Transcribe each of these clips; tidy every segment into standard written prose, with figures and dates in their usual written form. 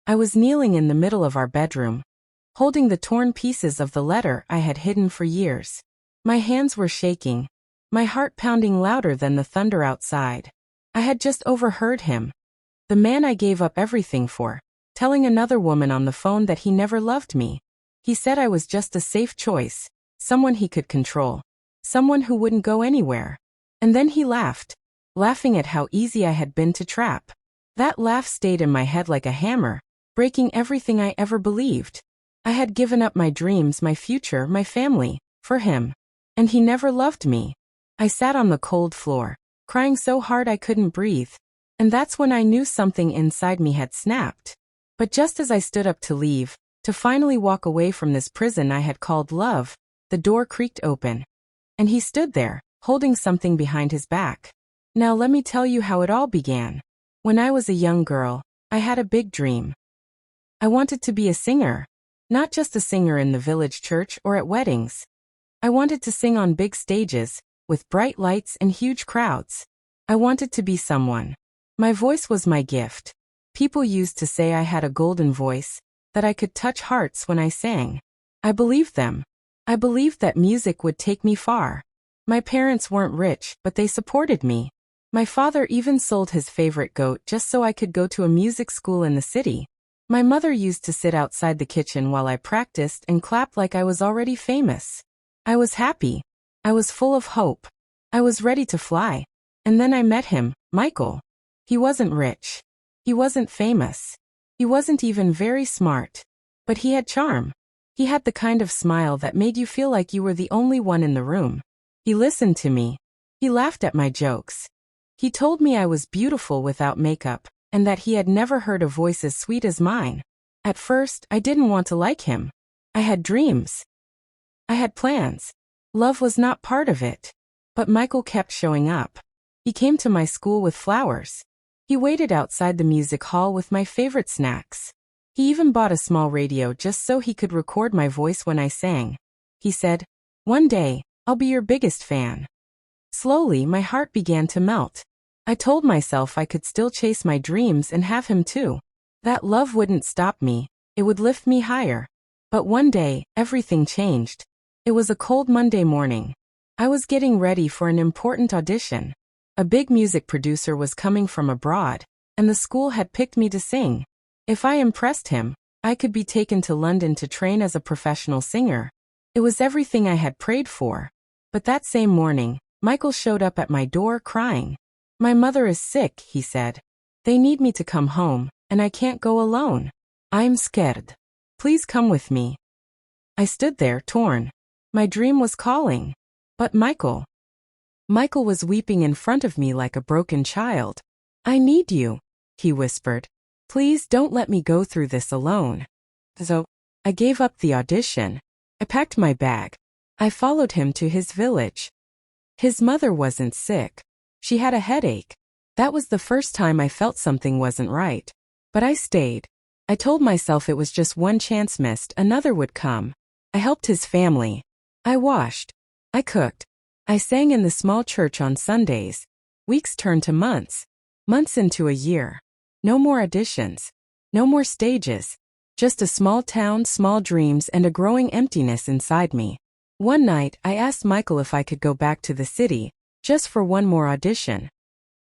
I was kneeling in the middle of our bedroom, holding the torn pieces of the letter I had hidden for years. My hands were shaking, my heart pounding louder than the thunder outside. I had just overheard him, the man I gave up everything for, telling another woman on the phone that he never loved me. He said I was just a safe choice, someone he could control, someone who wouldn't go anywhere. And then he laughed, laughing at how easy I had been to trap. That laugh stayed in my head like a hammer, breaking everything I ever believed. I had given up my dreams, my future, my family, for him. And he never loved me. I sat on the cold floor, crying so hard I couldn't breathe. And that's when I knew something inside me had snapped. But just as I stood up to leave, to finally walk away from this prison I had called love, the door creaked open. And he stood there, holding something behind his back. Now let me tell you how it all began. When I was a young girl, I had a big dream. I wanted to be a singer. Not just a singer in the village church or at weddings. I wanted to sing on big stages, with bright lights and huge crowds. I wanted to be someone. My voice was my gift. People used to say I had a golden voice, that I could touch hearts when I sang. I believed them. I believed that music would take me far. My parents weren't rich, but they supported me. My father even sold his favorite goat just so I could go to a music school in the city. My mother used to sit outside the kitchen while I practiced and clapped like I was already famous. I was happy. I was full of hope. I was ready to fly. And then I met him, Michael. He wasn't rich. He wasn't famous. He wasn't even very smart. But he had charm. He had the kind of smile that made you feel like you were the only one in the room. He listened to me. He laughed at my jokes. He told me I was beautiful without makeup, and that he had never heard a voice as sweet as mine. At first, I didn't want to like him. I had dreams. I had plans. Love was not part of it. But Michael kept showing up. He came to my school with flowers. He waited outside the music hall with my favorite snacks. He even bought a small radio just so he could record my voice when I sang. He said, "One day, I'll be your biggest fan." Slowly, my heart began to melt. I told myself I could still chase my dreams and have him too. That love wouldn't stop me. It would lift me higher. But one day, everything changed. It was a cold Monday morning. I was getting ready for an important audition. A big music producer was coming from abroad, and the school had picked me to sing. If I impressed him, I could be taken to London to train as a professional singer. It was everything I had prayed for. But that same morning, Michael showed up at my door crying. "My mother is sick," he said. "They need me to come home, and I can't go alone. I'm scared. Please come with me." I stood there, torn. My dream was calling. But Michael was weeping in front of me like a broken child. "I need you," he whispered. "Please don't let me go through this alone." So, I gave up the audition. I packed my bag. I followed him to his village. His mother wasn't sick. She had a headache. That was the first time I felt something wasn't right. But I stayed. I told myself it was just one chance missed, another would come. I helped his family. I washed. I cooked. I sang in the small church on Sundays. Weeks turned to months. Months into a year. No more auditions. No more stages. Just a small town, small dreams, and a growing emptiness inside me. One night, I asked Michael if I could go back to the city, just for one more audition.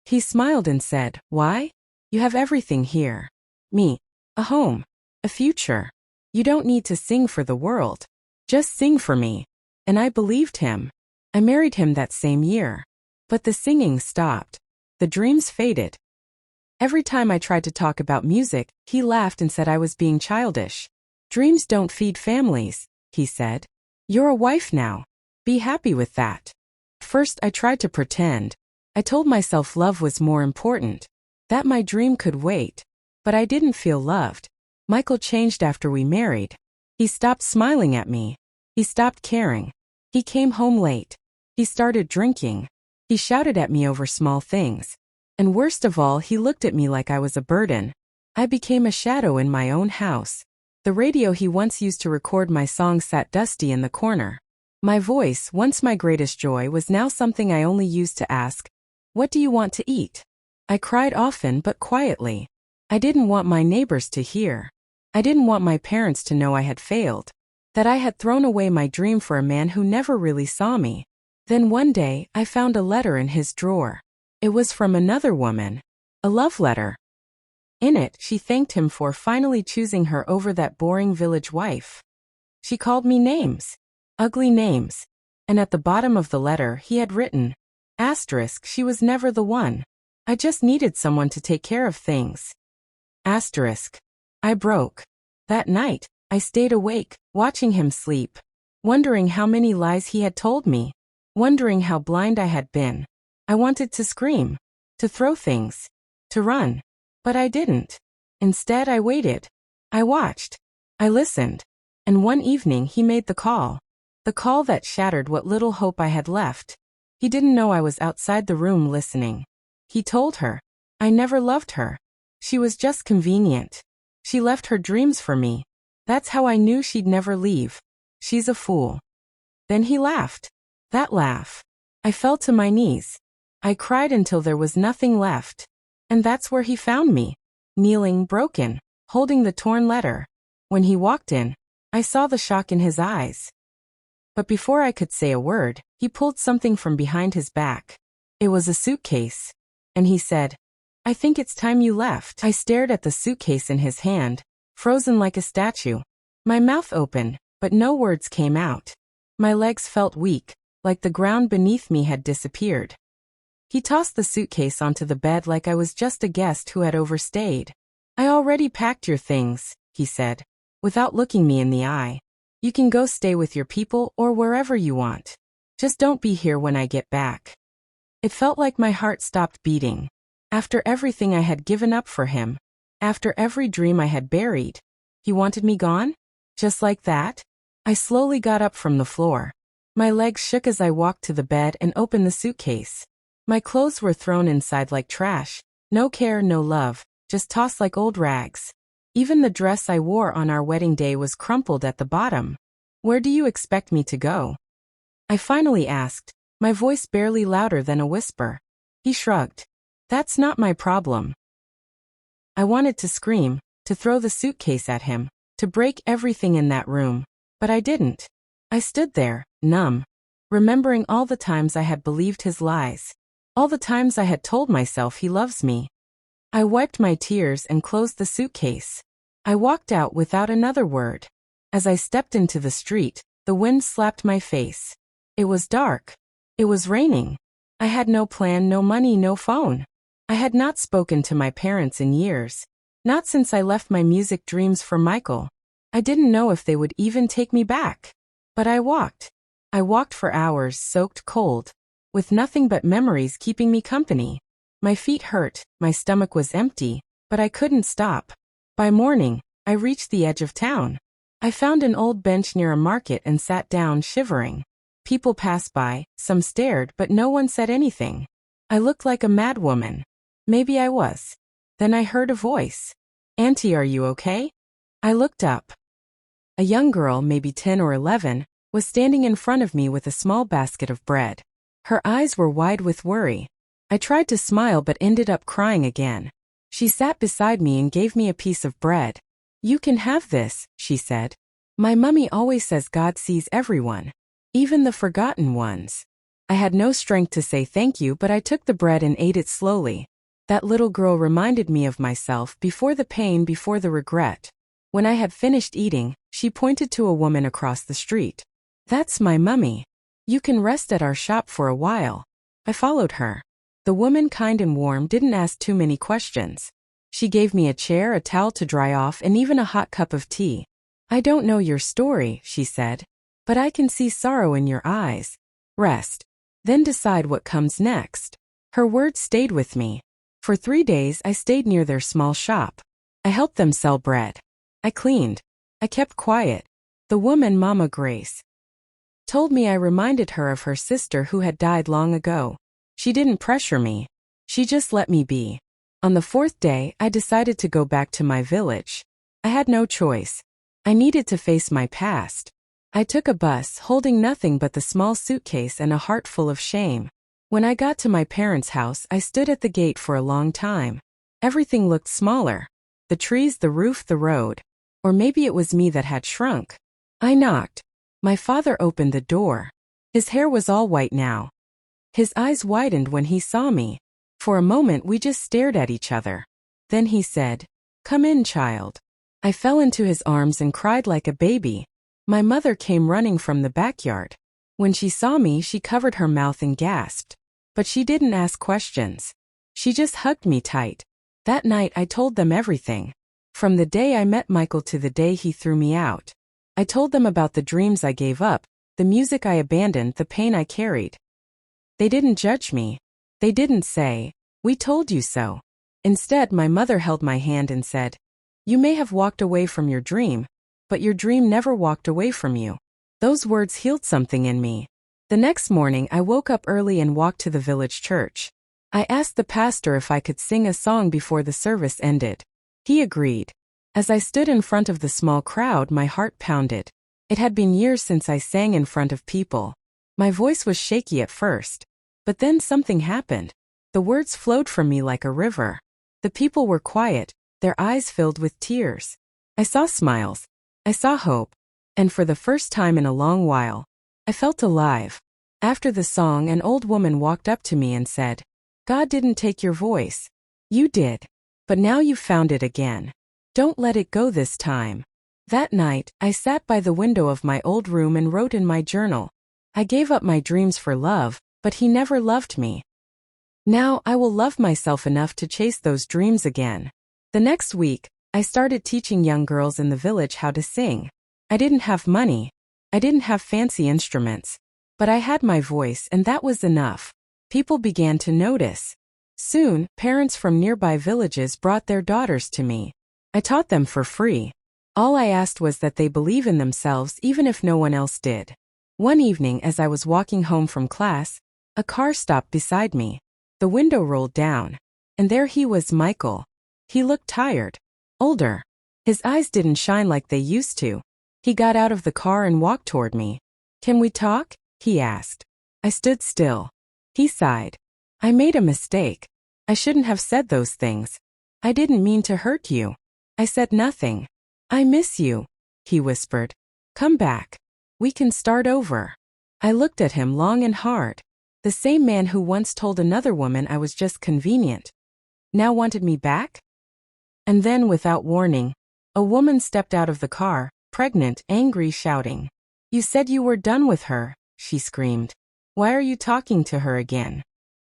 He smiled and said, "Why? You have everything here. Me. A home. A future. You don't need to sing for the world. Just sing for me." And I believed him. I married him that same year. But the singing stopped. The dreams faded. Every time I tried to talk about music, he laughed and said I was being childish. "Dreams don't feed families," he said. "You're a wife now. Be happy with that." First, I tried to pretend. I told myself love was more important, that my dream could wait. But I didn't feel loved. Michael changed after we married. He stopped smiling at me. He stopped caring. He came home late. He started drinking. He shouted at me over small things. And worst of all, he looked at me like I was a burden. I became a shadow in my own house. The radio he once used to record my songs sat dusty in the corner. My voice, once my greatest joy, was now something I only used to ask, "What do you want to eat?" I cried often but quietly. I didn't want my neighbors to hear. I didn't want my parents to know I had failed, that I had thrown away my dream for a man who never really saw me. Then one day, I found a letter in his drawer. It was from another woman. A love letter. In it, she thanked him for finally choosing her over that boring village wife. She called me names. Ugly names. And at the bottom of the letter, he had written, *, she was never the one. I just needed someone to take care of things. *. I broke. That night, I stayed awake, watching him sleep, wondering how many lies he had told me, wondering how blind I had been. I wanted to scream, to throw things, to run. But I didn't. Instead, I waited. I watched. I listened. And one evening he made the call. The call that shattered what little hope I had left. He didn't know I was outside the room listening. He told her. I never loved her. She was just convenient. She left her dreams for me. That's how I knew she'd never leave. She's a fool. Then he laughed. That laugh. I fell to my knees. I cried until there was nothing left. And that's where he found me, kneeling, broken, holding the torn letter. When he walked in, I saw the shock in his eyes. But before I could say a word, he pulled something from behind his back. It was a suitcase. And he said, I think it's time you left. I stared at the suitcase in his hand, frozen like a statue. My mouth opened, but no words came out. My legs felt weak, like the ground beneath me had disappeared. He tossed the suitcase onto the bed like I was just a guest who had overstayed. I already packed your things, he said, without looking me in the eye. You can go stay with your people or wherever you want. Just don't be here when I get back. It felt like my heart stopped beating. After everything I had given up for him, after every dream I had buried, he wanted me gone? Just like that? I slowly got up from the floor. My legs shook as I walked to the bed and opened the suitcase. My clothes were thrown inside like trash. No care, no love, just tossed like old rags. Even the dress I wore on our wedding day was crumpled at the bottom. Where do you expect me to go? I finally asked, my voice barely louder than a whisper. He shrugged. That's not my problem. I wanted to scream, to throw the suitcase at him, to break everything in that room, but I didn't. I stood there, numb, remembering all the times I had believed his lies. All the times I had told myself he loves me. I wiped my tears and closed the suitcase. I walked out without another word. As I stepped into the street, the wind slapped my face. It was dark. It was raining. I had no plan, no money, no phone. I had not spoken to my parents in years. Not since I left my music dreams for Michael. I didn't know if they would even take me back. But I walked. I walked for hours, soaked cold, with nothing but memories keeping me company. My feet hurt, my stomach was empty, but I couldn't stop. By morning, I reached the edge of town. I found an old bench near a market and sat down, shivering. People passed by, some stared, but no one said anything. I looked like a mad woman. Maybe I was. Then I heard a voice. Auntie, are you okay? I looked up. A young girl, maybe 10 or 11, was standing in front of me with a small basket of bread. Her eyes were wide with worry. I tried to smile but ended up crying again. She sat beside me and gave me a piece of bread. You can have this, she said. My mummy always says God sees everyone, even the forgotten ones. I had no strength to say thank you, but I took the bread and ate it slowly. That little girl reminded me of myself before the pain, before the regret. When I had finished eating, she pointed to a woman across the street. That's my mummy. You can rest at our shop for a while. I followed her. The woman, kind and warm, didn't ask too many questions. She gave me a chair, a towel to dry off, and even a hot cup of tea. I don't know your story, she said, but I can see sorrow in your eyes. Rest. Then decide what comes next. Her words stayed with me. For 3 days I stayed near their small shop. I helped them sell bread. I cleaned. I kept quiet. The woman, Mama Grace, told me I reminded her of her sister who had died long ago. She didn't pressure me. She just let me be. On the 4th day, I decided to go back to my village. I had no choice. I needed to face my past. I took a bus, holding nothing but the small suitcase and a heart full of shame. When I got to my parents' house, I stood at the gate for a long time. Everything looked smaller. The trees, the roof, the road. Or maybe it was me that had shrunk. I knocked. My father opened the door. His hair was all white now. His eyes widened when he saw me. For a moment we just stared at each other. Then he said, "Come in, child." I fell into his arms and cried like a baby. My mother came running from the backyard. When she saw me, she covered her mouth and gasped. But she didn't ask questions. She just hugged me tight. That night I told them everything. From the day I met Michael to the day he threw me out. I told them about the dreams I gave up, the music I abandoned, the pain I carried. They didn't judge me. They didn't say, "We told you so." Instead, my mother held my hand and said, "You may have walked away from your dream, but your dream never walked away from you." Those words healed something in me. The next morning I woke up early and walked to the village church. I asked the pastor if I could sing a song before the service ended. He agreed. As I stood in front of the small crowd, my heart pounded. It had been years since I sang in front of people. My voice was shaky at first. But then something happened. The words flowed from me like a river. The people were quiet, their eyes filled with tears. I saw smiles. I saw hope. And for the first time in a long while, I felt alive. After the song, an old woman walked up to me and said, "God didn't take your voice. You did. But now you've found it again. Don't let it go this time." That night, I sat by the window of my old room and wrote in my journal, "I gave up my dreams for love, but he never loved me. Now I will love myself enough to chase those dreams again." The next week, I started teaching young girls in the village how to sing. I didn't have money. I didn't have fancy instruments. But I had my voice, and that was enough. People began to notice. Soon, parents from nearby villages brought their daughters to me. I taught them for free. All I asked was that they believe in themselves even if no one else did. One evening, as I was walking home from class, a car stopped beside me. The window rolled down. And there he was, Michael. He looked tired. Older. His eyes didn't shine like they used to. He got out of the car and walked toward me. "Can we talk?" he asked. I stood still. He sighed. "I made a mistake. I shouldn't have said those things. I didn't mean to hurt you." I said nothing. "I miss you," he whispered. "Come back. We can start over." I looked at him long and hard. The same man who once told another woman I was just convenient now wanted me back? And then, without warning, a woman stepped out of the car, pregnant, angry, shouting. "You said you were done with her," she screamed. "Why are you talking to her again?"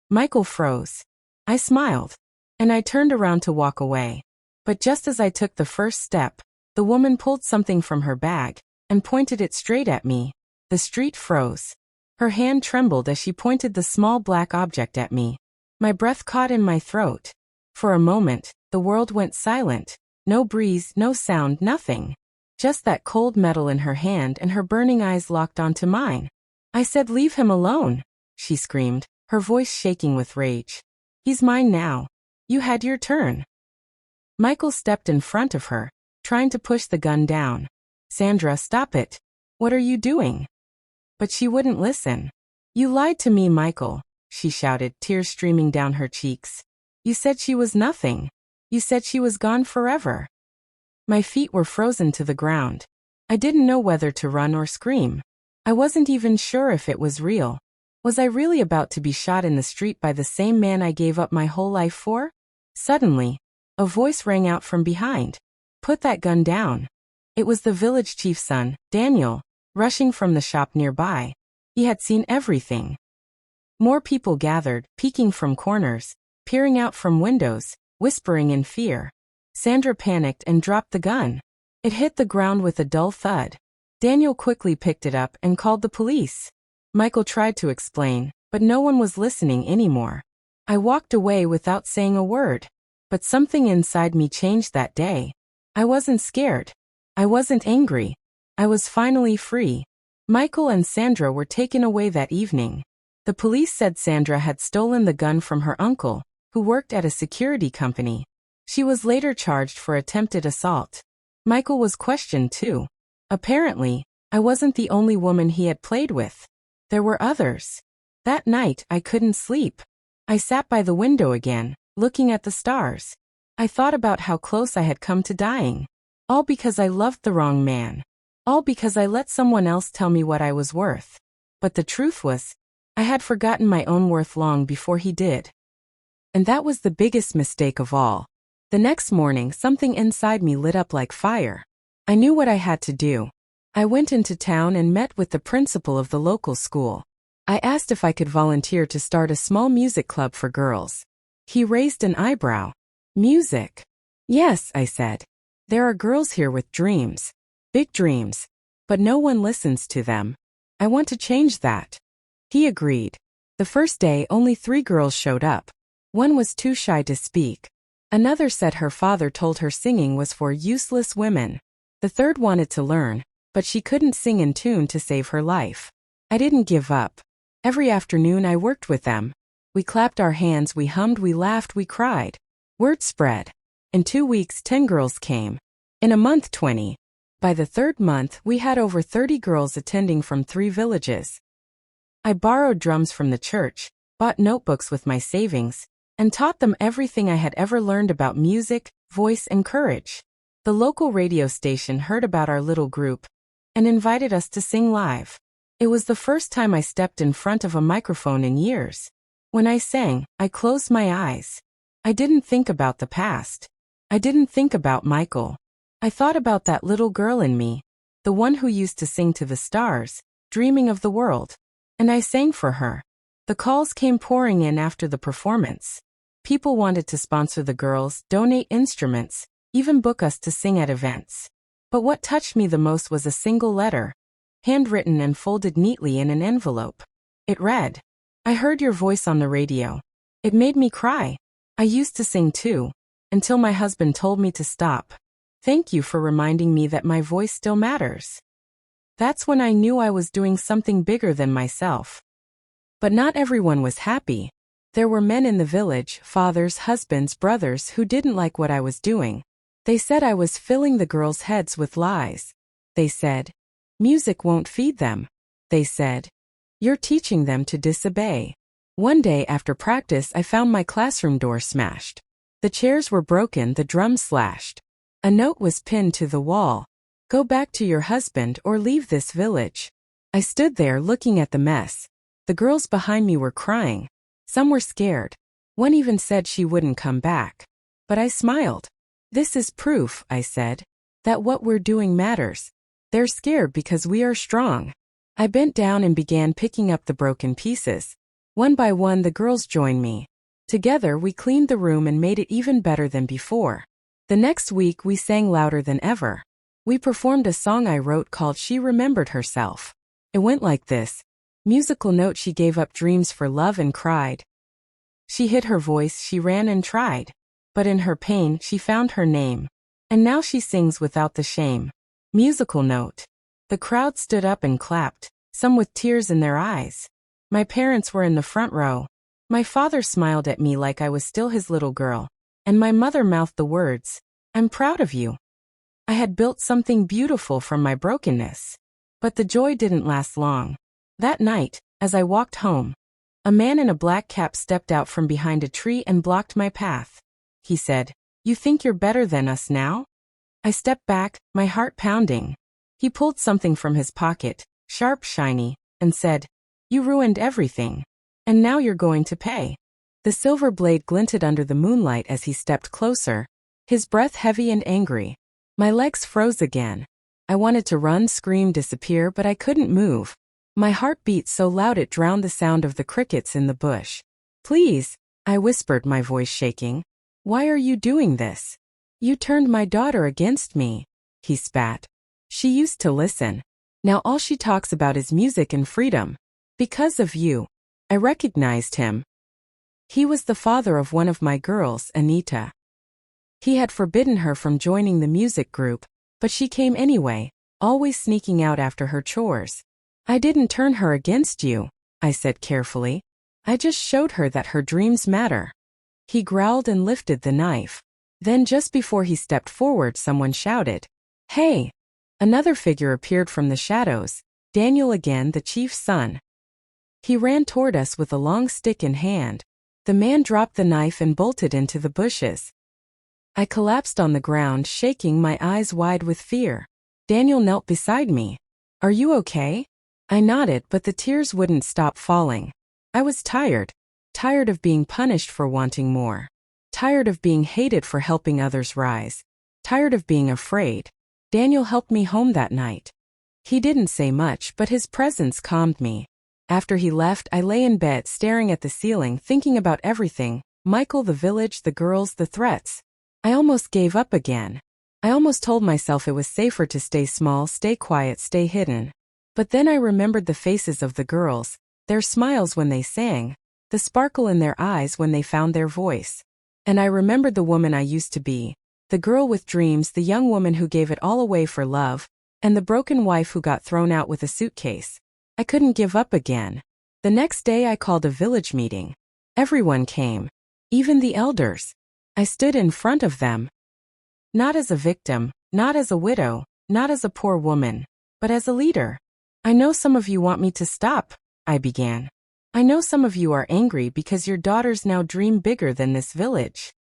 Michael froze. I smiled. And I turned around to walk away. But just as I took the first step, the woman pulled something from her bag and pointed it straight at me. The street froze. Her hand trembled as she pointed the small black object at me. My breath caught in my throat. For a moment, the world went silent. No breeze, no sound, nothing. Just that cold metal in her hand and her burning eyes locked onto mine. I said, "Leave him alone," she screamed, her voice shaking with rage. "He's mine now. You had your turn." Michael stepped in front of her, trying to push the gun down. "Sandra, stop it. What are you doing?" But she wouldn't listen. "You lied to me, Michael," she shouted, tears streaming down her cheeks. "You said she was nothing. You said she was gone forever." My feet were frozen to the ground. I didn't know whether to run or scream. I wasn't even sure if it was real. Was I really about to be shot in the street by the same man I gave up my whole life for? Suddenly, a voice rang out from behind. "Put that gun down." It was the village chief's son, Daniel, rushing from the shop nearby. He had seen everything. More people gathered, peeking from corners, peering out from windows, whispering in fear. Sandra panicked and dropped the gun. It hit the ground with a dull thud. Daniel quickly picked it up and called the police. Michael tried to explain, but no one was listening anymore. I walked away without saying a word. But something inside me changed that day. I wasn't scared. I wasn't angry. I was finally free. Michael and Sandra were taken away that evening. The police said Sandra had stolen the gun from her uncle, who worked at a security company. She was later charged for attempted assault. Michael was questioned too. Apparently, I wasn't the only woman he had played with. There were others. That night, I couldn't sleep. I sat by the window again, looking at the stars. I thought about how close I had come to dying. All because I loved the wrong man. All because I let someone else tell me what I was worth. But the truth was, I had forgotten my own worth long before he did. And that was the biggest mistake of all. The next morning, something inside me lit up like fire. I knew what I had to do. I went into town and met with the principal of the local school. I asked if I could volunteer to start a small music club for girls. He raised an eyebrow. Music? Yes, I said. There are girls here with dreams. Big dreams. But no one listens to them. I want to change that. He agreed. The first day, only 3 girls showed up. One was too shy to speak. Another said her father told her singing was for useless women. The third wanted to learn, but she couldn't sing in tune to save her life. I didn't give up. Every afternoon I worked with them. We clapped our hands, we hummed, we laughed, we cried. Word spread. In 2 weeks, 10 girls came. In a month, 20. By the 3rd month, we had over 30 girls attending from 3 villages. I borrowed drums from the church, bought notebooks with my savings, and taught them everything I had ever learned about music, voice, and courage. The local radio station heard about our little group and invited us to sing live. It was the first time I stepped in front of a microphone in years. When I sang, I closed my eyes. I didn't think about the past. I didn't think about Michael. I thought about that little girl in me, the one who used to sing to the stars, dreaming of the world. And I sang for her. The calls came pouring in after the performance. People wanted to sponsor the girls, donate instruments, even book us to sing at events. But what touched me the most was a single letter, handwritten and folded neatly in an envelope. It read, "I heard your voice on the radio. It made me cry. I used to sing too, until my husband told me to stop. Thank you for reminding me that my voice still matters." That's when I knew I was doing something bigger than myself. But not everyone was happy. There were men in the village, fathers, husbands, brothers, who didn't like what I was doing. They said I was filling the girls' heads with lies. They said, "Music won't feed them." They said, "You're teaching them to disobey." One day after practice, I found my classroom door smashed. The chairs were broken, the drums slashed. A note was pinned to the wall. "Go back to your husband or leave this village." I stood there looking at the mess. The girls behind me were crying. Some were scared. One even said she wouldn't come back. But I smiled. "This is proof," I said, "that what we're doing matters. They're scared because we are strong." I bent down and began picking up the broken pieces. One by one, the girls joined me. Together, we cleaned the room and made it even better than before. The next week, we sang louder than ever. We performed a song I wrote called "She Remembered Herself." It went like this. Musical note: she gave up dreams for love and cried. She hid her voice, she ran and tried. But in her pain, she found her name. And now she sings without the shame. Musical note. The crowd stood up and clapped, some with tears in their eyes. My parents were in the front row. My father smiled at me like I was still his little girl. And my mother mouthed the words, "I'm proud of you." I had built something beautiful from my brokenness. But the joy didn't last long. That night, as I walked home, a man in a black cap stepped out from behind a tree and blocked my path. He said, "You think you're better than us now?" I stepped back, my heart pounding. He pulled something from his pocket, sharp, shiny, and said, "You ruined everything. And now you're going to pay." The silver blade glinted under the moonlight as he stepped closer, his breath heavy and angry. My legs froze again. I wanted to run, scream, disappear, but I couldn't move. My heart beat so loud it drowned the sound of the crickets in the bush. "Please," I whispered, my voice shaking. "Why are you doing this? You turned my daughter against me." He spat. "She used to listen. Now all she talks about is music and freedom. Because of you." I recognized him. He was the father of one of my girls, Anita. He had forbidden her from joining the music group, but she came anyway, always sneaking out after her chores. "I didn't turn her against you," I said carefully. "I just showed her that her dreams matter." He growled and lifted the knife. Then just before he stepped forward, someone shouted, "Hey!" Another figure appeared from the shadows, Daniel again, the chief's son. He ran toward us with a long stick in hand. The man dropped the knife and bolted into the bushes. I collapsed on the ground, shaking, my eyes wide with fear. Daniel knelt beside me. "Are you okay?" I nodded, but the tears wouldn't stop falling. I was tired. Tired of being punished for wanting more. Tired of being hated for helping others rise. Tired of being afraid. Daniel helped me home that night. He didn't say much, but his presence calmed me. After he left, I lay in bed staring at the ceiling, thinking about everything: Michael, the village, the girls, the threats. I almost gave up again. I almost told myself it was safer to stay small, stay quiet, stay hidden. But then I remembered the faces of the girls, their smiles when they sang, the sparkle in their eyes when they found their voice. And I remembered the woman I used to be, the girl with dreams, the young woman who gave it all away for love, and the broken wife who got thrown out with a suitcase. I couldn't give up again. The next day I called a village meeting. Everyone came. Even the elders. I stood in front of them. Not as a victim, not as a widow, not as a poor woman, but as a leader. "I know some of you want me to stop," I began. "I know some of you are angry because your daughters now dream bigger than this village."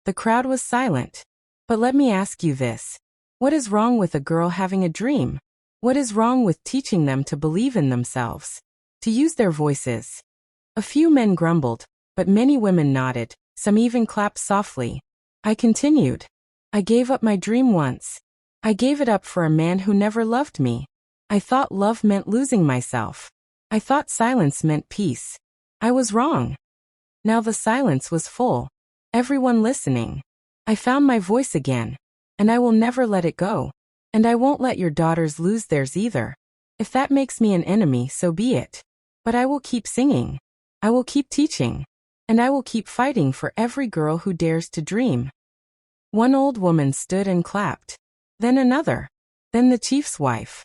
The crowd was silent. "But let me ask you this. What is wrong with a girl having a dream? What is wrong with teaching them to believe in themselves? To use their voices?" A few men grumbled, but many women nodded, some even clapped softly. I continued. "I gave up my dream once. I gave it up for a man who never loved me. I thought love meant losing myself. I thought silence meant peace. I was wrong. Now the silence was full. Everyone listening. I found my voice again. And I will never let it go. And I won't let your daughters lose theirs either. If that makes me an enemy, so be it. But I will keep singing. I will keep teaching. And I will keep fighting for every girl who dares to dream." One old woman stood and clapped. Then another. Then the chief's wife.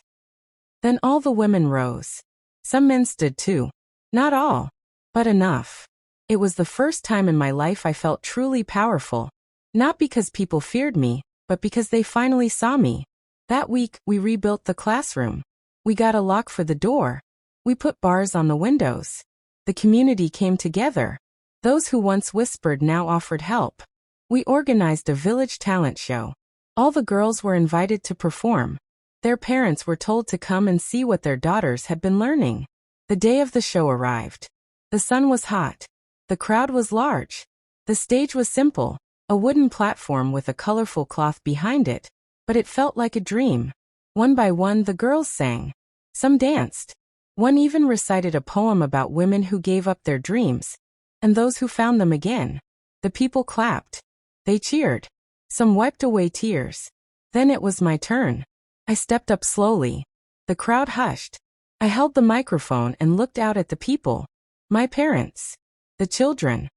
Then all the women rose. Some men stood too. Not all. But enough. It was the first time in my life I felt truly powerful. Not because people feared me, but because they finally saw me. That week, we rebuilt the classroom. We got a lock for the door. We put bars on the windows. The community came together. Those who once whispered now offered help. We organized a village talent show. All the girls were invited to perform. Their parents were told to come and see what their daughters had been learning. The day of the show arrived. The sun was hot. The crowd was large. The stage was simple, a wooden platform with a colorful cloth behind it, but it felt like a dream. One by one the girls sang. Some danced. One even recited a poem about women who gave up their dreams, and those who found them again. The people clapped. They cheered. Some wiped away tears. Then it was my turn. I stepped up slowly. The crowd hushed. I held the microphone and looked out at the people. My parents. The children.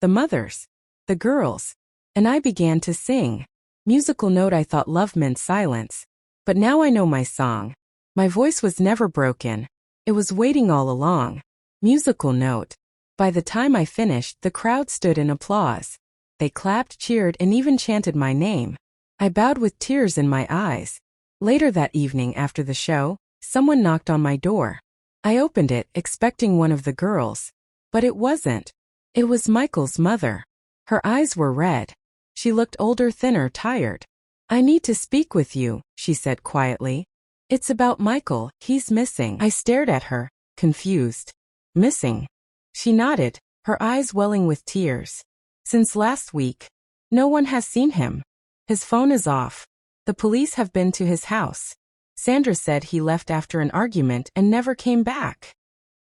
The mothers. The girls. And I began to sing. Musical note. I thought love meant silence. But now I know my song. My voice was never broken. It was waiting all along. Musical note. By the time I finished, the crowd stood in applause. They clapped, cheered, and even chanted my name. I bowed with tears in my eyes. Later that evening after the show, someone knocked on my door. I opened it, expecting one of the girls. But it wasn't. It was Michael's mother. Her eyes were red. She looked older, thinner, tired. "I need to speak with you," she said quietly. "It's about Michael, he's missing." I stared at her, confused. "Missing?" She nodded, her eyes welling with tears. "Since last week. No one has seen him. His phone is off. The police have been to his house. Sandra said he left after an argument and never came back."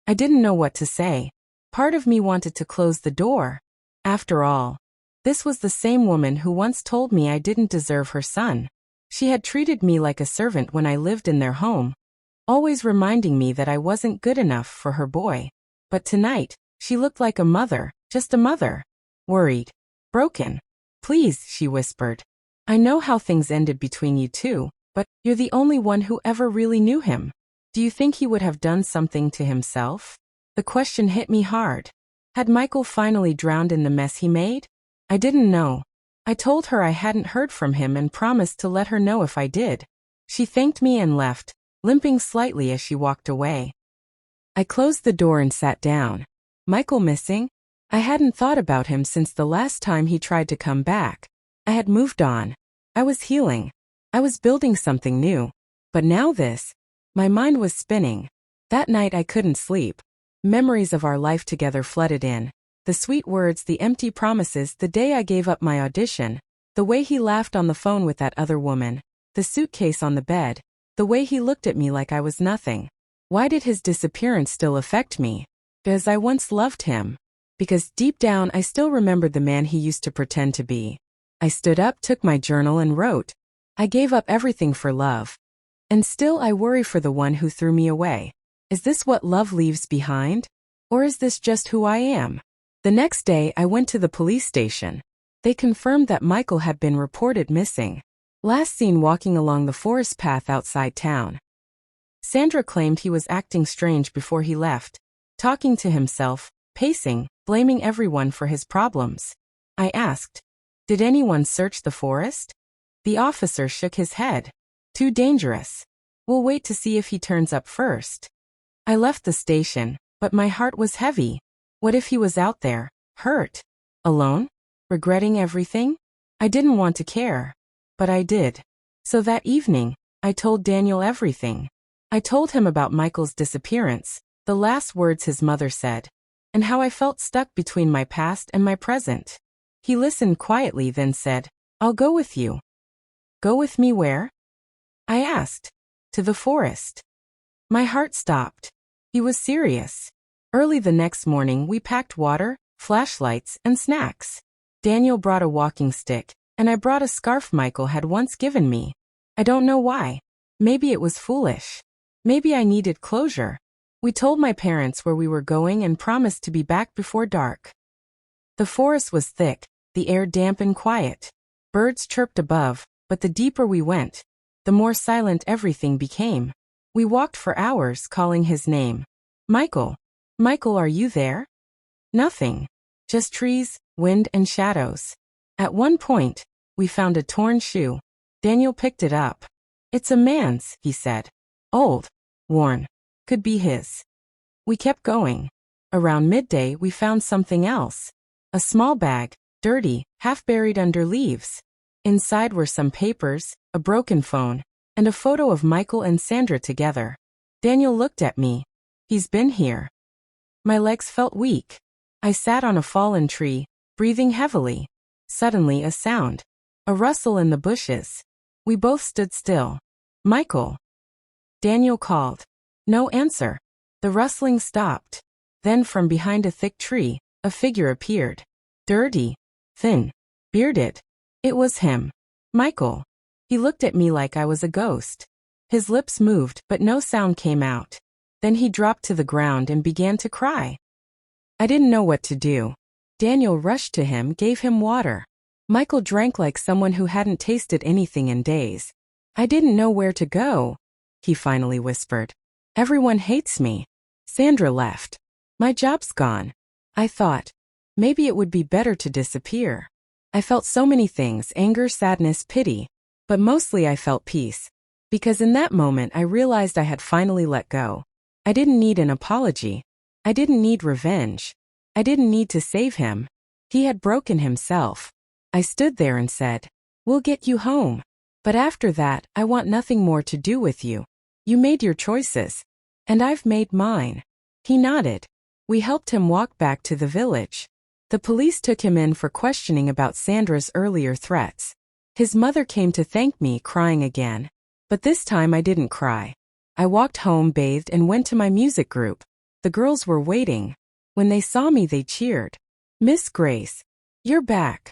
I didn't know what to say. Part of me wanted to close the door. After all, this was the same woman who once told me I didn't deserve her son. She had treated me like a servant when I lived in their home, always reminding me that I wasn't good enough for her boy. But tonight, she looked like a mother, just a mother. Worried. Broken. "Please," she whispered. "I know how things ended between you two, but you're the only one who ever really knew him. Do you think he would have done something to himself?" The question hit me hard. Had Michael finally drowned in the mess he made? I didn't know. I told her I hadn't heard from him and promised to let her know if I did. She thanked me and left, limping slightly as she walked away. I closed the door and sat down. Michael missing? I hadn't thought about him since the last time he tried to come back. I had moved on. I was healing. I was building something new. But now this. My mind was spinning. That night I couldn't sleep. Memories of our life together flooded in. The sweet words, the empty promises, the day I gave up my audition. The way he laughed on the phone with that other woman. The suitcase on the bed. The way he looked at me like I was nothing. Why did his disappearance still affect me? Because I once loved him. Because deep down I still remembered the man he used to pretend to be. I stood up, took my journal and wrote. I gave up everything for love. And still I worry for the one who threw me away. Is this what love leaves behind? Or is this just who I am? The next day I went to the police station. They confirmed that Michael had been reported missing. Last seen walking along the forest path outside town. Sandra claimed he was acting strange before he left, talking to himself, pacing, blaming everyone for his problems. I asked, did anyone search the forest? The officer shook his head. Too dangerous. We'll wait to see if he turns up first. I left the station, but my heart was heavy. What if he was out there, hurt, alone, regretting everything? I didn't want to care. But I did. So that evening, I told Daniel everything. I told him about Michael's disappearance, the last words his mother said, and how I felt stuck between my past and my present. He listened quietly, then said, I'll go with you. Go with me where? I asked. To the forest. My heart stopped. He was serious. Early the next morning we packed water, flashlights, and snacks. Daniel brought a walking stick, and I brought a scarf Michael had once given me. I don't know why. Maybe it was foolish. Maybe I needed closure. We told my parents where we were going and promised to be back before dark. The forest was thick, the air damp and quiet. Birds chirped above, but the deeper we went, the more silent everything became. We walked for hours calling his name. Michael. Michael, are you there? Nothing. Just trees, wind, and shadows. At one point, we found a torn shoe. Daniel picked it up. It's a man's, he said. Old. Worn. Could be his. We kept going. Around midday we found something else. A small bag, dirty, half buried under leaves. Inside were some papers, a broken phone, and a photo of Michael and Sandra together. Daniel looked at me. He's been here. My legs felt weak. I sat on a fallen tree, breathing heavily. Suddenly a sound. A rustle in the bushes. We both stood still. Michael. Daniel called. No answer. The rustling stopped. Then from behind a thick tree, a figure appeared. Dirty. Thin. Bearded. It was him. Michael. He looked at me like I was a ghost. His lips moved, but no sound came out. Then he dropped to the ground and began to cry. I didn't know what to do. Daniel rushed to him, gave him water. Michael drank like someone who hadn't tasted anything in days. I didn't know where to go, he finally whispered. Everyone hates me. Sandra left. My job's gone. I thought, maybe it would be better to disappear. I felt so many things, anger, sadness, pity. But mostly I felt peace. Because in that moment I realized I had finally let go. I didn't need an apology. I didn't need revenge. I didn't need to save him. He had broken himself. I stood there and said, we'll get you home. But after that, I want nothing more to do with you. You made your choices. And I've made mine. He nodded. We helped him walk back to the village. The police took him in for questioning about Sandra's earlier threats. His mother came to thank me, crying again. But this time I didn't cry. I walked home, bathed, and went to my music group. The girls were waiting. When they saw me, they cheered. Miss Grace, you're back.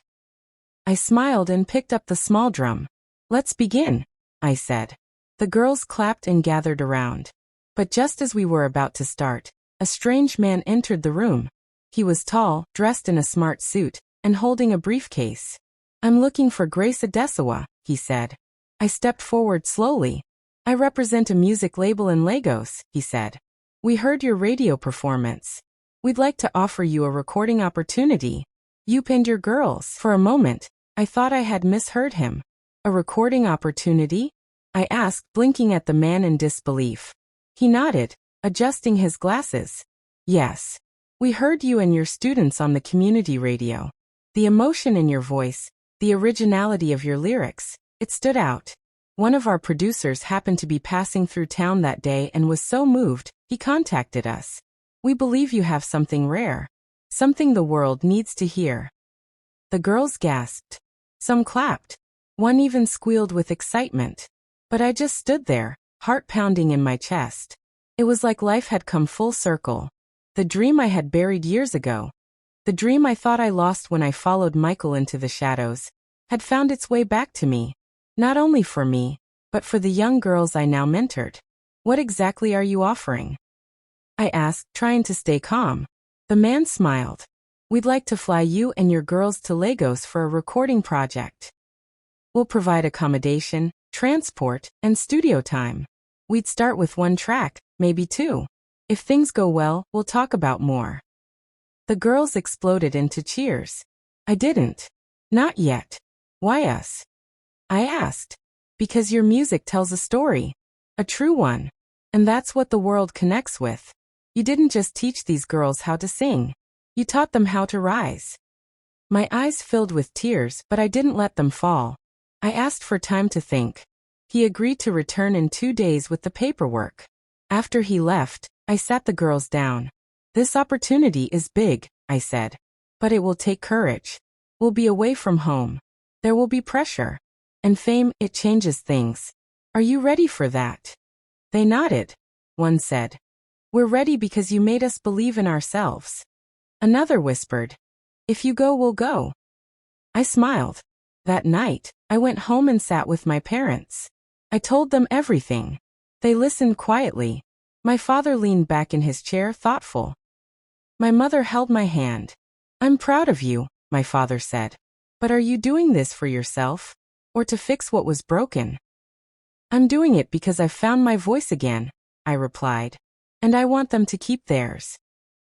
I smiled and picked up the small drum. Let's begin, I said. The girls clapped and gathered around. But just as we were about to start, a strange man entered the room. He was tall, dressed in a smart suit, and holding a briefcase. I'm looking for Grace Adesawa, he said. I stepped forward slowly. I represent a music label in Lagos, he said. We heard your radio performance. We'd like to offer you a recording opportunity. You and your girls. For a moment, I thought I had misheard him. A recording opportunity? I asked, blinking at the man in disbelief. He nodded, adjusting his glasses. Yes. We heard you and your students on the community radio. The emotion in your voice, The originality of your lyrics, it stood out. One of our producers happened to be passing through town that day and was so moved, he contacted us. We believe you have something rare. Something the world needs to hear. The girls gasped. Some clapped. One even squealed with excitement. But I just stood there, heart pounding in my chest. It was like life had come full circle. The dream I had buried years ago, the dream I thought I lost when I followed Michael into the shadows, had found its way back to me. Not only for me, but for the young girls I now mentored. What exactly are you offering? I asked, trying to stay calm. The man smiled. We'd like to fly you and your girls to Lagos for a recording project. We'll provide accommodation, transport, and studio time. We'd start with 1 track, maybe 2. If things go well, we'll talk about more. The girls exploded into cheers. I didn't. Not yet. Why us? I asked. Because your music tells a story. A true one. And that's what the world connects with. You didn't just teach these girls how to sing. You taught them how to rise. My eyes filled with tears, but I didn't let them fall. I asked for time to think. He agreed to return in 2 days with the paperwork. After he left, I sat the girls down. This opportunity is big, I said. But it will take courage. We'll be away from home. There will be pressure. And fame, it changes things. Are you ready for that? They nodded. One said. We're ready because you made us believe in ourselves. Another whispered. If you go, we'll go. I smiled. That night, I went home and sat with my parents. I told them everything. They listened quietly. My father leaned back in his chair, thoughtful. My mother held my hand. I'm proud of you, my father said. But are you doing this for yourself? Or to fix what was broken? I'm doing it because I've found my voice again, I replied. And I want them to keep theirs.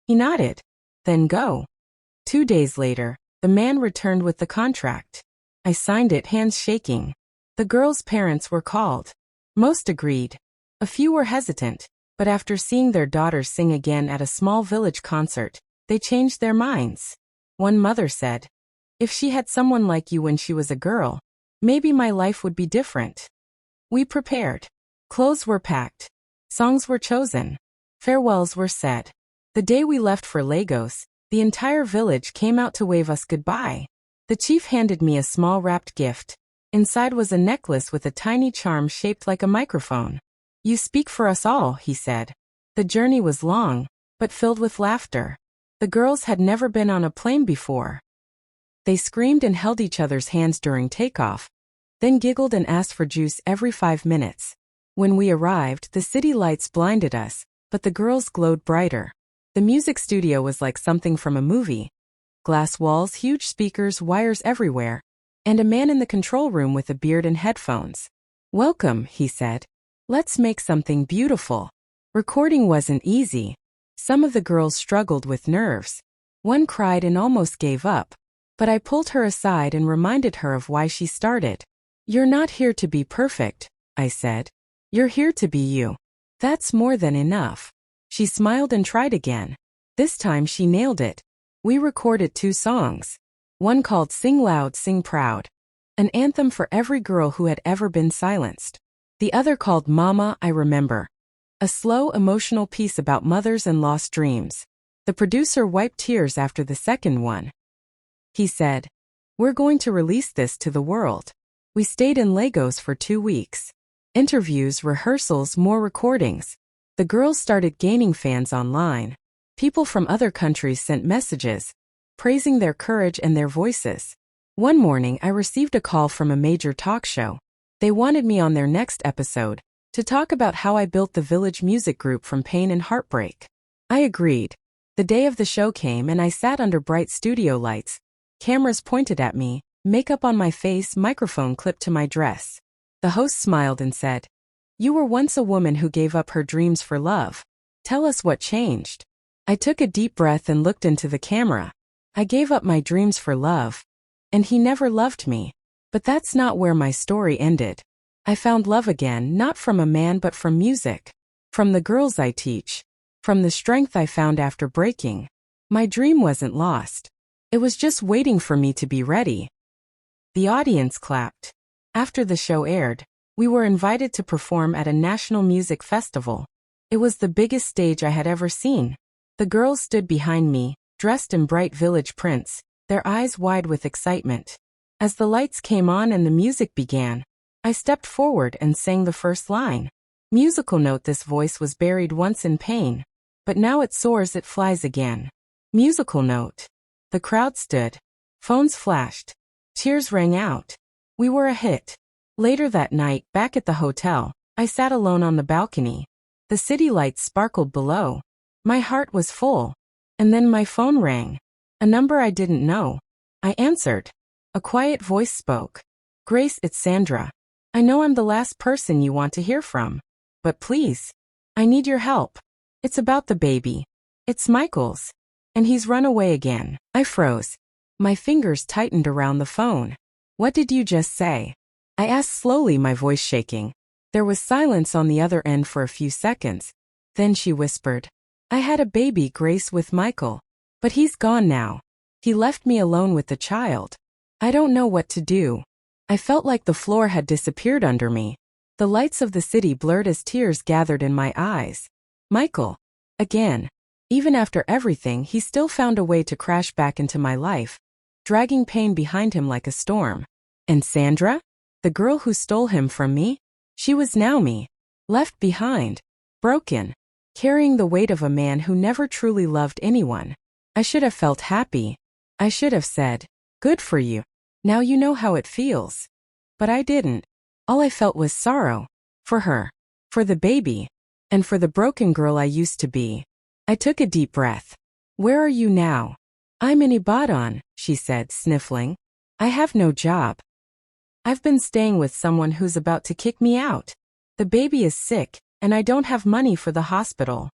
He nodded. Then go. 2 days later, the man returned with the contract. I signed it, hands shaking. The girls' parents were called. Most agreed. A few were hesitant, but after seeing their daughters sing again at a small village concert, they changed their minds. One mother said, if she had someone like you when she was a girl, maybe my life would be different. We prepared. Clothes were packed. Songs were chosen. Farewells were said. The day we left for Lagos, the entire village came out to wave us goodbye. The chief handed me a small wrapped gift. Inside was a necklace with a tiny charm shaped like a microphone. You speak for us all, he said. The journey was long, but filled with laughter. The girls had never been on a plane before. They screamed and held each other's hands during takeoff, then giggled and asked for juice every 5 minutes. When we arrived, the city lights blinded us, but the girls glowed brighter. The music studio was like something from a movie. Glass walls, huge speakers, wires everywhere, and a man in the control room with a beard and headphones. Welcome, he said. Let's make something beautiful. Recording wasn't easy. Some of the girls struggled with nerves. One cried and almost gave up. But I pulled her aside and reminded her of why she started. You're not here to be perfect, I said. You're here to be you. That's more than enough. She smiled and tried again. This time she nailed it. We recorded 2 songs. One called Sing Loud, Sing Proud, an anthem for every girl who had ever been silenced. The other called Mama, I Remember, a slow, emotional piece about mothers and lost dreams. The producer wiped tears after the second one. He said, we're going to release this to the world. We stayed in Lagos for 2 weeks. Interviews, rehearsals, more recordings. The girls started gaining fans online. People from other countries sent messages, praising their courage and their voices. One morning I received a call from a major talk show. They wanted me on their next episode, to talk about how I built the Village Music Group from pain and heartbreak. I agreed. The day of the show came and I sat under bright studio lights. Cameras pointed at me, makeup on my face, microphone clipped to my dress. The host smiled and said, you were once a woman who gave up her dreams for love. Tell us what changed. I took a deep breath and looked into the camera. I gave up my dreams for love. And he never loved me. But that's not where my story ended. I found love again, not from a man but from music. From the girls I teach. From the strength I found after breaking. My dream wasn't lost. It was just waiting for me to be ready. The audience clapped. After the show aired, we were invited to perform at a national music festival. It was the biggest stage I had ever seen. The girls stood behind me, dressed in bright village prints, their eyes wide with excitement. As the lights came on and the music began, I stepped forward and sang the first line. Musical note: this voice was buried once in pain, but now it soars, it flies again. Musical note. The crowd stood. Phones flashed. Cheers rang out. We were a hit. Later that night, back at the hotel, I sat alone on the balcony. The city lights sparkled below. My heart was full. And then my phone rang. A number I didn't know. I answered. A quiet voice spoke. Grace, it's Sandra. I know I'm the last person you want to hear from. But please, I need your help. It's about the baby. It's Michael's. And he's run away again. I froze. My fingers tightened around the phone. What did you just say? I asked slowly, my voice shaking. There was silence on the other end for a few seconds. Then she whispered. I had a baby, Grace, with Michael. But he's gone now. He left me alone with the child. I don't know what to do. I felt like the floor had disappeared under me. The lights of the city blurred as tears gathered in my eyes. Michael. Again. Even after everything, he still found a way to crash back into my life, dragging pain behind him like a storm. And Sandra? The girl who stole him from me? She was now me. Left behind. Broken. Carrying the weight of a man who never truly loved anyone. I should have felt happy. I should have said, good for you. Now you know how it feels. But I didn't. All I felt was sorrow. For her. For the baby. And for the broken girl I used to be. I took a deep breath. Where are you now? I'm in Ibadan, she said, sniffling. I have no job. I've been staying with someone who's about to kick me out. The baby is sick, and I don't have money for the hospital.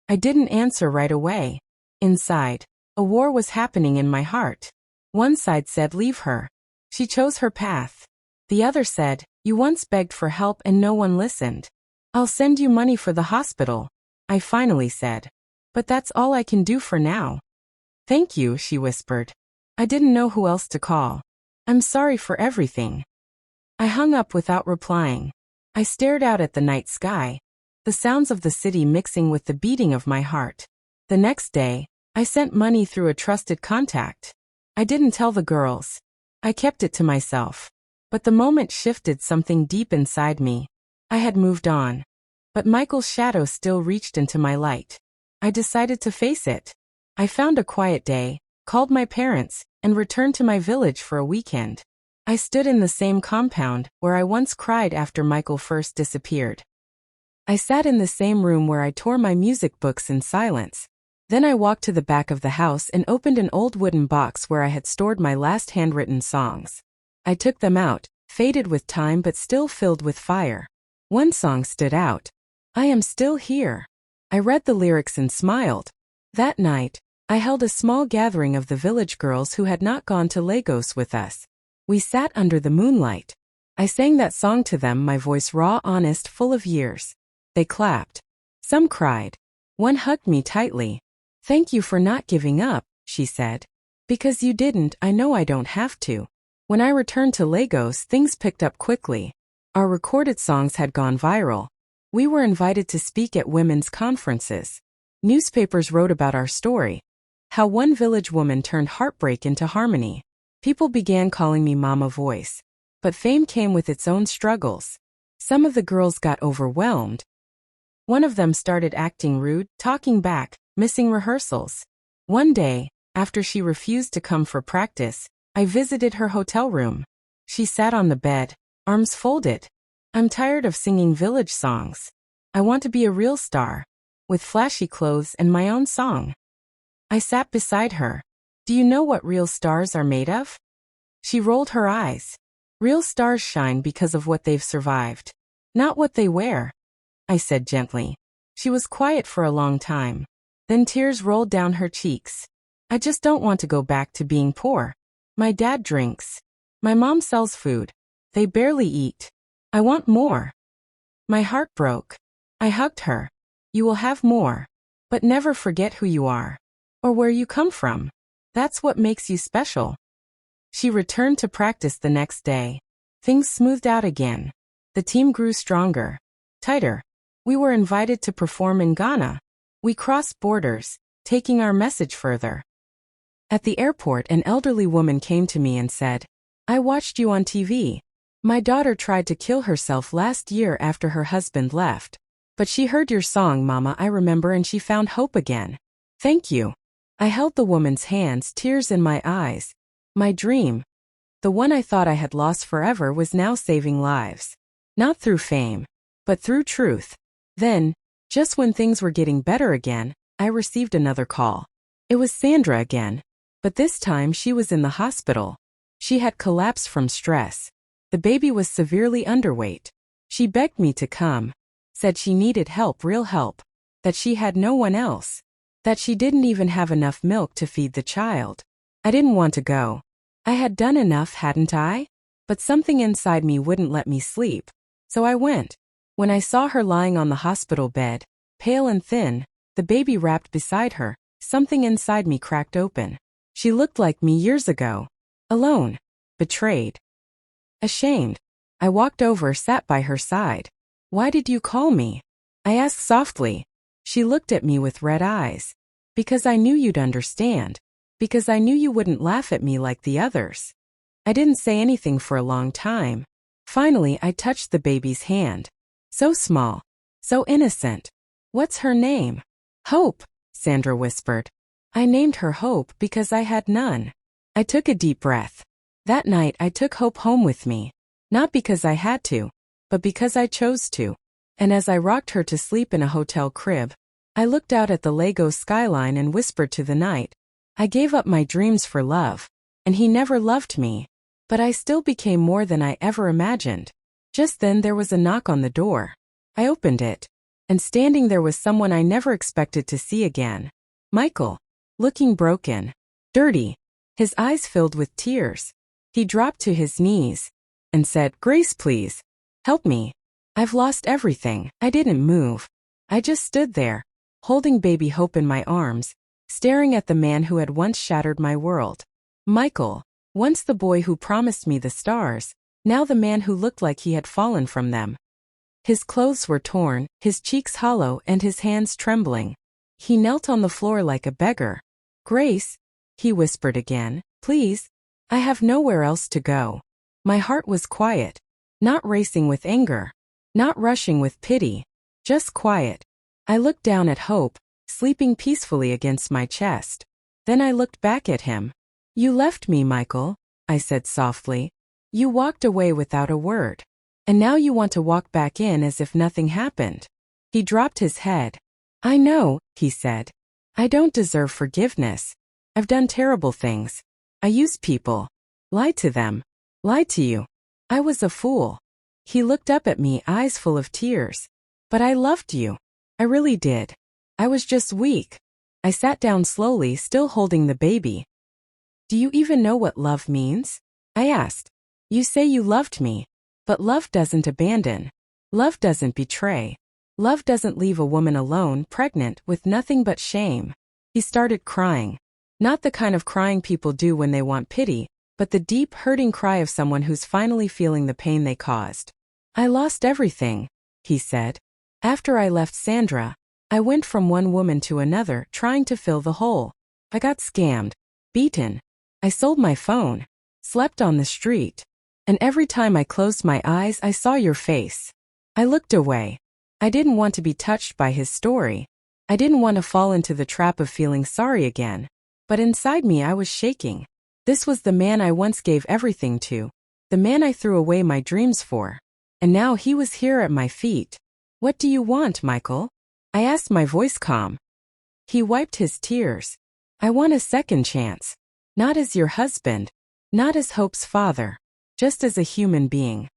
I didn't answer right away. Inside, a war was happening in my heart. One side said, leave her. She chose her path. The other said, you once begged for help and no one listened. I'll send you money for the hospital, I finally said. But that's all I can do for now. Thank you, she whispered. I didn't know who else to call. I'm sorry for everything. I hung up without replying. I stared out at the night sky, the sounds of the city mixing with the beating of my heart. The next day, I sent money through a trusted contact. I didn't tell the girls. I kept it to myself. But the moment shifted something deep inside me. I had moved on. But Michael's shadow still reached into my light. I decided to face it. I found a quiet day, called my parents, and returned to my village for a weekend. I stood in the same compound where I once cried after Michael first disappeared. I sat in the same room where I tore my music books in silence. Then I walked to the back of the house and opened an old wooden box where I had stored my last handwritten songs. I took them out, faded with time but still filled with fire. One song stood out. I am still here. I read the lyrics and smiled. That night, I held a small gathering of the village girls who had not gone to Lagos with us. We sat under the moonlight. I sang that song to them, my voice raw, honest, full of years. They clapped. Some cried. One hugged me tightly. Thank you for not giving up, she said. Because you didn't, I know I don't have to. When I returned to Lagos, things picked up quickly. Our recorded songs had gone viral. We were invited to speak at women's conferences. Newspapers wrote about our story. How one village woman turned heartbreak into harmony. People began calling me Mama Voice. But fame came with its own struggles. Some of the girls got overwhelmed. One of them started acting rude, talking back, missing rehearsals. One day, after she refused to come for practice, I visited her hotel room. She sat on the bed, arms folded. I'm tired of singing village songs. I want to be a real star, with flashy clothes and my own song. I sat beside her. Do you know what real stars are made of? She rolled her eyes. Real stars shine because of what they've survived, not what they wear, I said gently. She was quiet for a long time. Then tears rolled down her cheeks. I just don't want to go back to being poor. My dad drinks. My mom sells food. They barely eat. I want more. My heart broke. I hugged her. You will have more. But never forget who you are. Or where you come from. That's what makes you special. She returned to practice the next day. Things smoothed out again. The team grew stronger, tighter. We were invited to perform in Ghana. We crossed borders, taking our message further. At the airport, an elderly woman came to me and said, "I watched you on TV. My daughter tried to kill herself last year after her husband left. But she heard your song, Mama, I remember, and she found hope again. Thank you." I held the woman's hands, tears in my eyes. My dream, the one I thought I had lost forever, was now saving lives. Not through fame, but through truth. Then, just when things were getting better again, I received another call. It was Sandra again, but this time she was in the hospital. She had collapsed from stress. The baby was severely underweight. She begged me to come, said she needed help, real help, that she had no one else, that she didn't even have enough milk to feed the child. I didn't want to go. I had done enough, hadn't I? But something inside me wouldn't let me sleep. So I went. When I saw her lying on the hospital bed, pale and thin, the baby wrapped beside her, something inside me cracked open. She looked like me years ago. Alone. Betrayed. Ashamed. I walked over, sat by her side. "Why did you call me?" I asked softly. She looked at me with red eyes. "Because I knew you'd understand. Because I knew you wouldn't laugh at me like the others." I didn't say anything for a long time. Finally, I touched the baby's hand. So small. So innocent. "What's her name?" "Hope," Sandra whispered. I named her Hope because I had none. I took a deep breath. That night I took Hope home with me. Not because I had to, but because I chose to. And as I rocked her to sleep in a hotel crib, I looked out at the Lagos skyline and whispered to the night, "I gave up my dreams for love, and he never loved me. But I still became more than I ever imagined." Just then there was a knock on the door. I opened it, and standing there was someone I never expected to see again. Michael. Looking broken. Dirty. His eyes filled with tears. He dropped to his knees and said, "Grace, please. Help me. I've lost everything." I didn't move. I just stood there, holding baby Hope in my arms, staring at the man who had once shattered my world. Michael, once the boy who promised me the stars, now the man who looked like he had fallen from them. His clothes were torn, his cheeks hollow, and his hands trembling. He knelt on the floor like a beggar. "Grace," he whispered again, "please. I have nowhere else to go." My heart was quiet, not racing with anger, not rushing with pity, just quiet. I looked down at Hope, sleeping peacefully against my chest. Then I looked back at him. "You left me, Michael," I said softly. "You walked away without a word. And now you want to walk back in as if nothing happened." He dropped his head. "I know," he said. "I don't deserve forgiveness. I've done terrible things. I used people. Lied to them. Lied to you. I was a fool." He looked up at me, eyes full of tears. "But I loved you. I really did. I was just weak." I sat down slowly, still holding the baby. "Do you even know what love means?" I asked. "You say you loved me. But love doesn't abandon. Love doesn't betray. Love doesn't leave a woman alone, pregnant, with nothing but shame." He started crying. Not the kind of crying people do when they want pity, but the deep, hurting cry of someone who's finally feeling the pain they caused. "I lost everything," he said. "After I left Sandra, I went from one woman to another, trying to fill the hole. I got scammed, beaten. I sold my phone, slept on the street. And every time I closed my eyes, I saw your face. I looked away. I didn't want to be touched by his story. I didn't want to fall into the trap of feeling sorry again. But inside me I was shaking. This was the man I once gave everything to. The man I threw away my dreams for. And now he was here at my feet. "What do you want, Michael?" I asked, my voice calm. He wiped his tears. "I want a second chance. Not as your husband. Not as Hope's father. Just as a human being.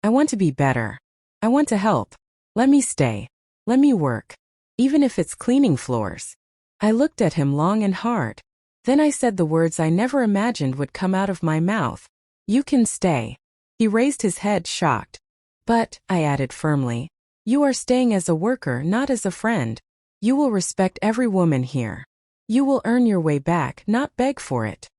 I want to be better. I want to help. Let me stay. Let me work. Even if it's cleaning floors." I looked at him long and hard. Then I said the words I never imagined would come out of my mouth. "You can stay." He raised his head, shocked. "But," I added firmly, "you are staying as a worker, not as a friend. You will respect every woman here. You will earn your way back, not beg for it."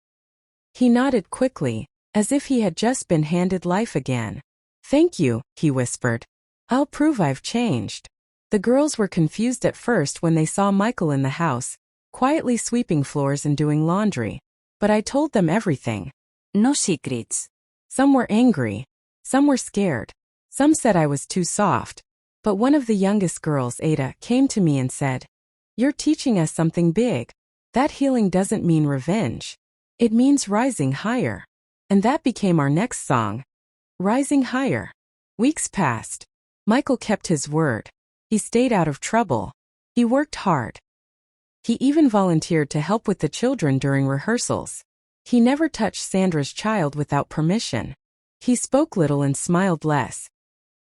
He nodded quickly, as if he had just been handed life again. Thank you, he whispered. I'll prove I've changed. The girls were confused at first when they saw Michael in the house, quietly sweeping floors and doing laundry. But I told them everything. No secrets. Some were angry. Some were scared. Some said I was too soft. But one of the youngest girls, Ada, came to me and said, "You're teaching us something big. That healing doesn't mean revenge. It means rising higher." And that became our next song. Rising Higher. Weeks passed. Michael kept his word. He stayed out of trouble. He worked hard. He even volunteered to help with the children during rehearsals. He never touched Sandra's child without permission. He spoke little and smiled less.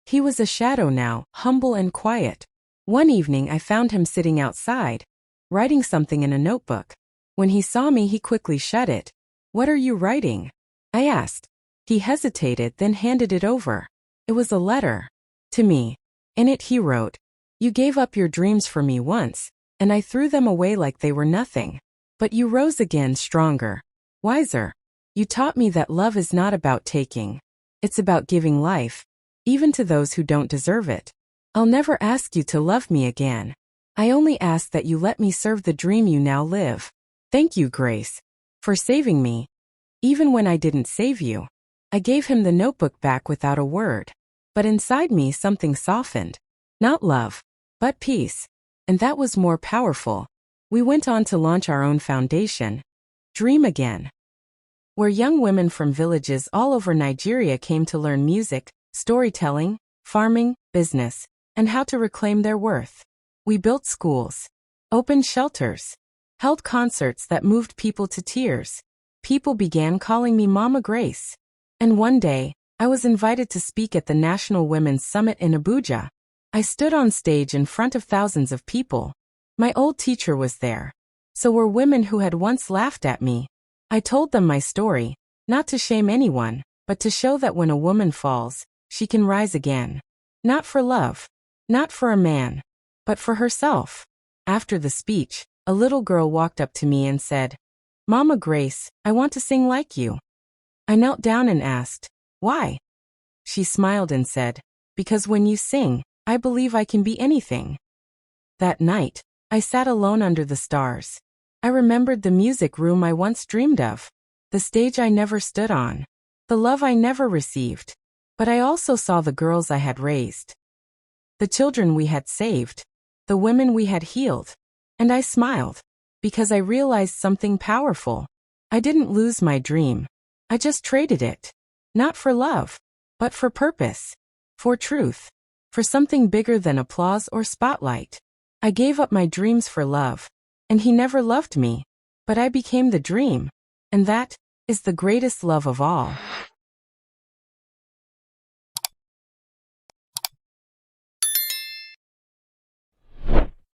He was a shadow now, humble and quiet. One evening I found him sitting outside, writing something in a notebook. When he saw me, he quickly shut it. "What are you writing?" I asked. He hesitated, then handed it over. It was a letter. To me. In it he wrote, "You gave up your dreams for me once, and I threw them away like they were nothing. But you rose again stronger, wiser. You taught me that love is not about taking. It's about giving life, even to those who don't deserve it. I'll never ask you to love me again. I only ask that you let me serve the dream you now live. Thank you, Grace, for saving me. Even when I didn't save you." I gave him the notebook back without a word. But inside me something softened. Not love, but peace. And that was more powerful. We went on to launch our own foundation, Dream Again, where young women from villages all over Nigeria came to learn music, storytelling, farming, business, and how to reclaim their worth. We built schools, opened shelters, held concerts that moved people to tears. People began calling me Mama Grace. And one day, I was invited to speak at the National Women's Summit in Abuja. I stood on stage in front of thousands of people. My old teacher was there. So were women who had once laughed at me. I told them my story, not to shame anyone, but to show that when a woman falls, she can rise again. Not for love, not for a man, but for herself. After the speech, a little girl walked up to me and said, "Mama Grace, I want to sing like you." I knelt down and asked, "Why?" She smiled and said, "Because when you sing, I believe I can be anything." That night, I sat alone under the stars. I remembered the music room I once dreamed of, the stage I never stood on, the love I never received. But I also saw the girls I had raised, the children we had saved, the women we had healed. And I smiled, because I realized something powerful. I didn't lose my dream. I just traded it. Not for love, but for purpose, for truth, for something bigger than applause or spotlight. I gave up my dreams for love, and he never loved me, but I became the dream, and that is the greatest love of all.